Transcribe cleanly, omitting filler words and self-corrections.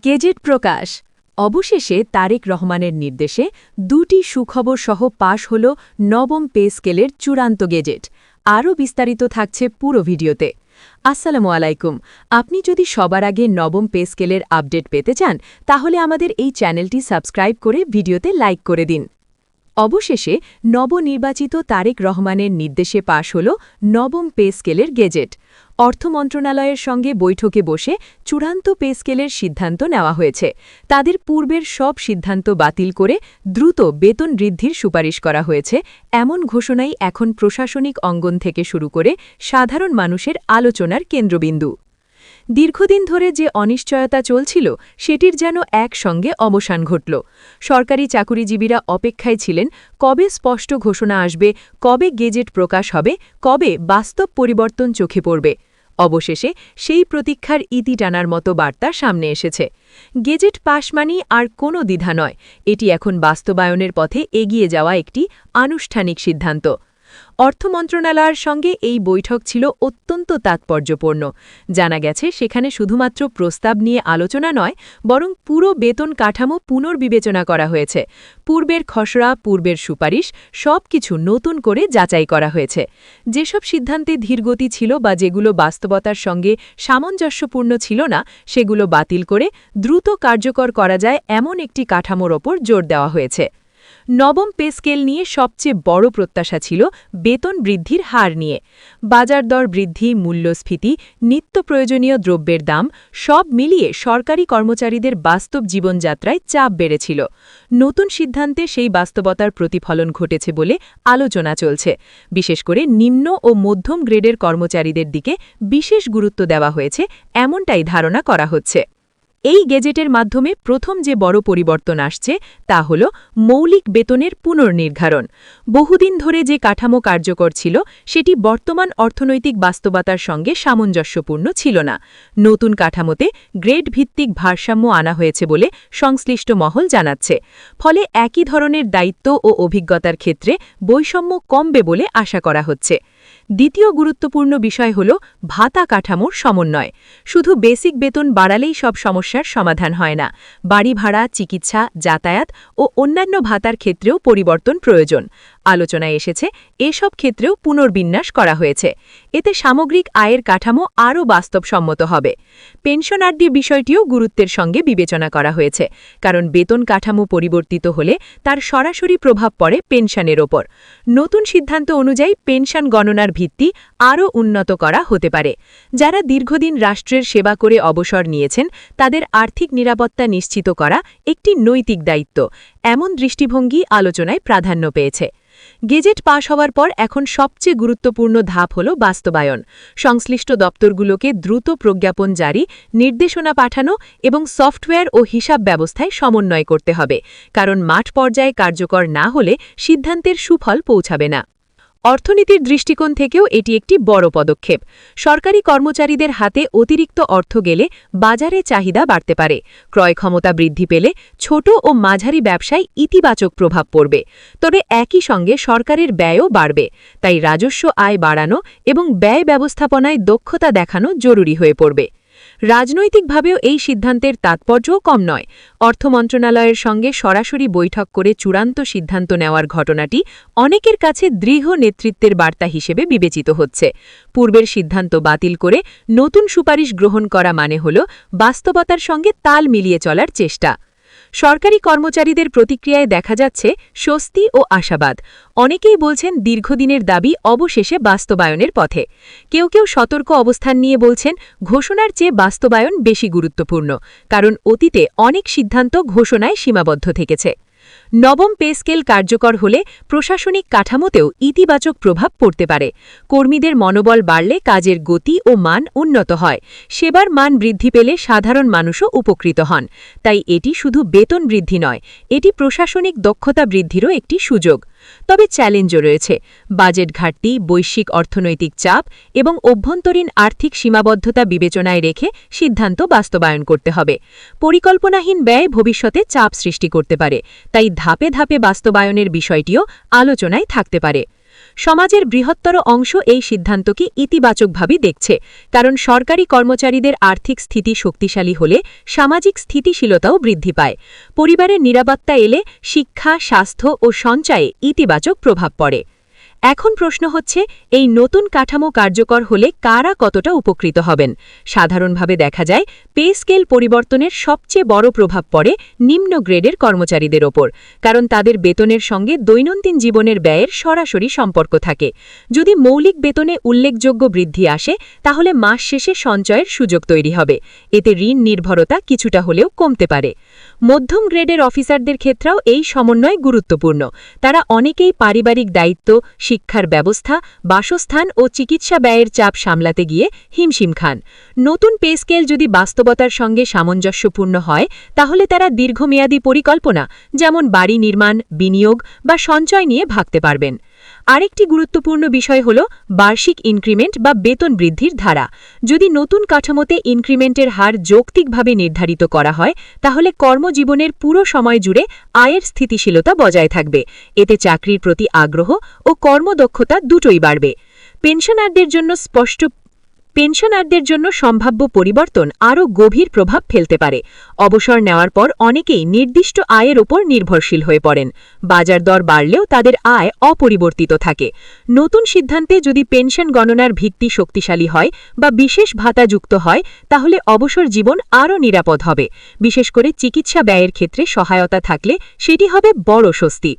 Gazette প্রকাশ। অবশেষে তারেক রহমানের নির্দেশে দুটি সুখবর সহ পাশ হল নবম পে স্কেলের চূড়ান্ত গেজেট। আরও বিস্তারিত থাকছে পুরো ভিডিওতে। আসসালামু আলাইকুম। আপনি যদি সবার আগে নবম পে স্কেলের আপডেট পেতে চান তাহলে আমাদের এই চ্যানেলটি সাবস্ক্রাইব করে ভিডিওতে লাইক করে দিন। অবশেষে নবনির্বাচিত তারেক রহমানের নির্দেশে পাশ হল নবম পে স্কেলের গেজেট। অর্থ মন্ত্রণালয়ের সঙ্গে বৈঠকে বসে চূড়ান্ত পে স্কেলের সিদ্ধান্ত নেওয়া হয়েছে। তাদের পূর্বের সব সিদ্ধান্ত বাতিল করে দ্রুত বেতন বৃদ্ধির সুপারিশ করা হয়েছে। এমন ঘোষণাই এখন প্রশাসনিক অঙ্গন থেকে শুরু করে সাধারণ মানুষের আলোচনার কেন্দ্রবিন্দু। দীর্ঘদিন ধরে যে অনিশ্চয়তা চলছিল সেটির যেন একসঙ্গে অবসান ঘটল। সরকারি চাকুরিজীবীরা অপেক্ষায় ছিলেন কবে স্পষ্ট ঘোষণা আসবে, কবে গেজেট প্রকাশ হবে, কবে বাস্তব পরিবর্তন চোখে পড়বে। অবশেষে সেই প্রতীক্ষার ইতি টানার মতো বার্তা সামনে এসেছে। গেজেট পাশ মানেই আর কোনো দ্বিধা নয়, এটি এখন বাস্তবায়নের পথে এগিয়ে যাওয়া একটি আনুষ্ঠানিক সিদ্ধান্ত। অর্থ মন্ত্রণালয়ের সঙ্গে এই বৈঠক ছিল অত্যন্ত তাৎপর্যপূর্ণ। জানা গেছে সেখানে শুধুমাত্র প্রস্তাব নিয়ে আলোচনা নয়, বরং পুরো বেতন কাঠামো পুনর্বিবেচনা করা হয়েছে। পূর্বের খসড়া, পূর্বের সুপারিশ সবকিছু নতুন করে যাচাই করা হয়েছে। যেসব সিদ্ধান্তে ধীরগতি ছিল বা যেগুলো বাস্তবতার সঙ্গে সামঞ্জস্যপূর্ণ ছিল না, সেগুলো বাতিল করে দ্রুত কার্যকর করা যায় এমন একটি কাঠামোর ওপর জোর দেওয়া হয়েছে। নবম পে স্কেল নিয়ে সবচেয়ে বড় প্রত্যাশা ছিল বেতন বৃদ্ধির হার নিয়ে। বাজার দর বৃদ্ধি, মূল্যস্ফীতি, নিত্য প্রয়োজনীয় দ্রব্যের দাম সব মিলিয়ে সরকারি কর্মচারীদের বাস্তব জীবনযাত্রায় চাপ বেড়েছিল। নতুন সিদ্ধান্তে সেই বাস্তবতার প্রতিফলন ঘটেছে বলে আলোচনা চলছে। বিশেষ করে নিম্ন ও মধ্যম গ্রেডের কর্মচারীদের দিকে বিশেষ গুরুত্ব দেওয়া হয়েছে, এমনটাই ধারণা করা হচ্ছে। এই গেজেটের মাধ্যমে প্রথম যে বড় পরিবর্তন আসছে তা হল মৌলিক বেতনের পুনর্নির্ধারণ। বহুদিন ধরে যে কাঠামো কার্যকর ছিল সেটি বর্তমান অর্থনৈতিক বাস্তবতার সঙ্গে সামঞ্জস্যপূর্ণ ছিল না। নতুন কাঠামোতে গ্রেড ভিত্তিক ভারসাম্য আনা হয়েছে বলে সংশ্লিষ্ট মহল জানাচ্ছে। ফলে একই ধরনের দায়িত্ব ও অভিজ্ঞতার ক্ষেত্রে বৈষম্য কমবে বলে আশা করা হচ্ছে। দ্বিতীয় গুরুত্বপূর্ণ বিষয় হল ভাতা কাঠামোর সমন্বয়। শুধু বেসিক বেতন বাড়ালেই সব সমস্যার সমাধান হয় না। বাড়ি ভাড়া, চিকিৎসা, যাতায়াত ও অন্যান্য ভাতার ক্ষেত্রেও পরিবর্তন প্রয়োজন। আলোচনায় এসেছে এসব ক্ষেত্রেও পুনর্বিন্যাস করা হয়েছে। এতে সামগ্রিক আয়ের কাঠামো আরও বাস্তবসম্মত হবে। পেনশনারদের বিষয়টিও গুরুত্বের সঙ্গে বিবেচনা করা হয়েছে, কারণ বেতন কাঠামো পরিবর্তিত হলে তার সরাসরি প্রভাব পড়ে পেনশনের ওপর। নতুন সিদ্ধান্ত অনুযায়ী পেনশন গণনার ভিত্তি আরও উন্নত করা হতে পারে। যারা দীর্ঘদিন রাষ্ট্রের সেবা করে অবসর নিয়েছেন তাদের আর্থিক নিরাপত্তা নিশ্চিত করা একটি নৈতিক দায়িত্ব। এমন দৃষ্টিভঙ্গি আলোচনায় প্রাধান্য পেয়েছে। গেজেট পাশ হওয়ার পর এখন সবচেয়ে গুরুত্বপূর্ণ ধাপ হল বাস্তবায়ন। সংশ্লিষ্ট দপ্তরগুলোকে দ্রুত প্রজ্ঞাপন জারি, নির্দেশনা পাঠানো এবং সফটওয়্যার ও হিসাব ব্যবস্থায় সমন্বয় করতে হবে, কারণ মাঠ পর্যায়ে কার্যকর না হলে সিদ্ধান্তের সুফল পৌঁছাবে না। অর্থনীতির দৃষ্টিকোণ থেকেও এটি একটি বড় পদক্ষেপ। সরকারি কর্মচারীদের হাতে অতিরিক্ত অর্থ গেলে বাজারে চাহিদা বাড়তে পারে। ক্রয় ক্ষমতা বৃদ্ধি পেলে ছোট ও মাঝারি ব্যবসায় ইতিবাচক প্রভাব পড়বে। তবে একই সঙ্গে সরকারের ব্যয়ও বাড়বে। তাই রাজস্ব আয় বাড়ানো এবং ব্যয় ব্যবস্থাপনায় দক্ষতা দেখানো জরুরি হয়ে পড়বে। রাজনৈতিকভাবেও এই সিদ্ধান্তের তাৎপর্যও কম নয়। অর্থ মন্ত্রণালয়ের সঙ্গে সরাসরি বৈঠক করে চূড়ান্ত সিদ্ধান্ত নেওয়ার ঘটনাটি অনেকের কাছে দৃঢ় নেতৃত্বের বার্তা হিসেবে বিবেচিত হচ্ছে। পূর্বের সিদ্ধান্ত বাতিল করে নতুন সুপারিশ গ্রহণ করা মানে হল বাস্তবতার সঙ্গে তাল মিলিয়ে চলার চেষ্টা। সরকারি কর্মচারীদের প্রতিক্রিয়ায় দেখা যাচ্ছে স্বস্তি ও আশাবাদ। অনেকেই বলছেন দীর্ঘদিনের দাবি অবশেষে বাস্তবায়নের পথে। কেউ কেউ সতর্ক অবস্থান নিয়ে বলছেন ঘোষণার চেয়ে বাস্তবায়ন বেশি গুরুত্বপূর্ণ, কারণ অতীতে অনেক সিদ্ধান্ত ঘোষণায় সীমাবদ্ধ থেকেছে। নবম পে স্কেল কার্যকর হলে প্রশাসনিক কাঠামোতেও ইতিবাচক প্রভাব পড়তে পারে। কর্মীদের মনোবল বাড়লে কাজের গতি ও মান উন্নত হয়। সেবার মান বৃদ্ধি পেলে সাধারণ মানুষও উপকৃত হন। তাই এটি শুধু বেতন বৃদ্ধি নয়, এটি প্রশাসনিক দক্ষতা বৃদ্ধিরও একটি সুযোগ। তবে চ্যালেঞ্জও রয়েছে। বাজেট ঘাটতি, বৈশ্বিক অর্থনৈতিক চাপ এবং অভ্যন্তরীণ আর্থিক সীমাবদ্ধতা বিবেচনায় রেখে সিদ্ধান্ত বাস্তবায়ন করতে হবে। পরিকল্পনাহীন ব্যয় ভবিষ্যতে চাপ সৃষ্টি করতে পারে, তাই ধাপে ধাপে বাস্তবায়নের বিষয়টিও আলোচনায় থাকতে পারে। সমাজের বৃহত্তর অংশ এই সিদ্ধান্তকে ইতিবাচকভাবে দেখছে, কারণ সরকারি কর্মচারীদের আর্থিক স্থিতি শক্তিশালী হলে সামাজিক স্থিতিশীলতাও বৃদ্ধি পায়। পরিবারের নিরাপত্তা এলে শিক্ষা, স্বাস্থ্য ও সঞ্চয়ে ইতিবাচক প্রভাব পড়ে। এখন প্রশ্ন হচ্ছে, এই নতুন কাঠামো কার্যকর হলে কারা কতটা উপকৃত হবেন? সাধারণভাবে দেখা যায় পে স্কেল পরিবর্তনের সবচেয়ে বড় প্রভাব পড়ে নিম্ন গ্রেডের কর্মচারীদের ওপর, কারণ তাদের বেতনের সঙ্গে দৈনন্দিন জীবনের ব্যয়ের সরাসরি সম্পর্ক থাকে। যদি মৌলিক বেতনে উল্লেখযোগ্য বৃদ্ধি আসে, তাহলে মাস শেষে সঞ্চয়ের সুযোগ তৈরি হবে। এতে ঋণ নির্ভরতা কিছুটা হলেও কমতে পারে। মধ্যম গ্রেডের অফিসারদের ক্ষেত্রেও এই সমন্বয় গুরুত্বপূর্ণ। তারা অনেকেই পারিবারিক দায়িত্ব, শিক্ষার ব্যবস্থা, বাসস্থান ও চিকিৎসা ব্যয়ের চাপ সামলাতে গিয়ে হিমশিম খান। নতুন পে স্কেল যদি বাস্তবতার সঙ্গে সামঞ্জস্যপূর্ণ হয়, তাহলে তারা দীর্ঘমেয়াদী পরিকল্পনা, যেমন বাড়ি নির্মাণ, বিনিয়োগ বা সঞ্চয় নিয়ে ভাবতে পারবেন। আরেকটি গুরুত্বপূর্ণ বিষয় হল বার্ষিক ইনক্রিমেন্ট বা বেতন বৃদ্ধির ধারা। যদি নতুন কাঠামোতে ইনক্রিমেন্টের হার যৌক্তিকভাবে নির্ধারিত করা হয়, তাহলে কর্মজীবনের পুরো সময় জুড়ে আয়ের স্থিতিশীলতা বজায় থাকবে। এতে চাকরির প্রতি আগ্রহ ও কর্মদক্ষতা দুটোই বাড়বে। পেনশনারদের জন্য সম্ভাব্য পরিবর্তন আরও গভীর প্রভাব ফেলতে পারে। অবসর নেওয়ার পর অনেকেই নির্দিষ্ট আয়ের ওপর নির্ভরশীল হয়ে পড়েন। বাজার দর বাড়লেও তাদের আয় অপরিবর্তিত থাকে। নতুন সিদ্ধান্তে যদি পেনশন গণনার ভিত্তি শক্তিশালী হয় বা বিশেষ ভাতা যুক্ত হয়, তাহলে অবসর জীবন আরও নিরাপদ হবে। বিশেষ করে চিকিৎসা ব্যয়ের ক্ষেত্রে সহায়তা থাকলে সেটি হবে বড় স্বস্তি।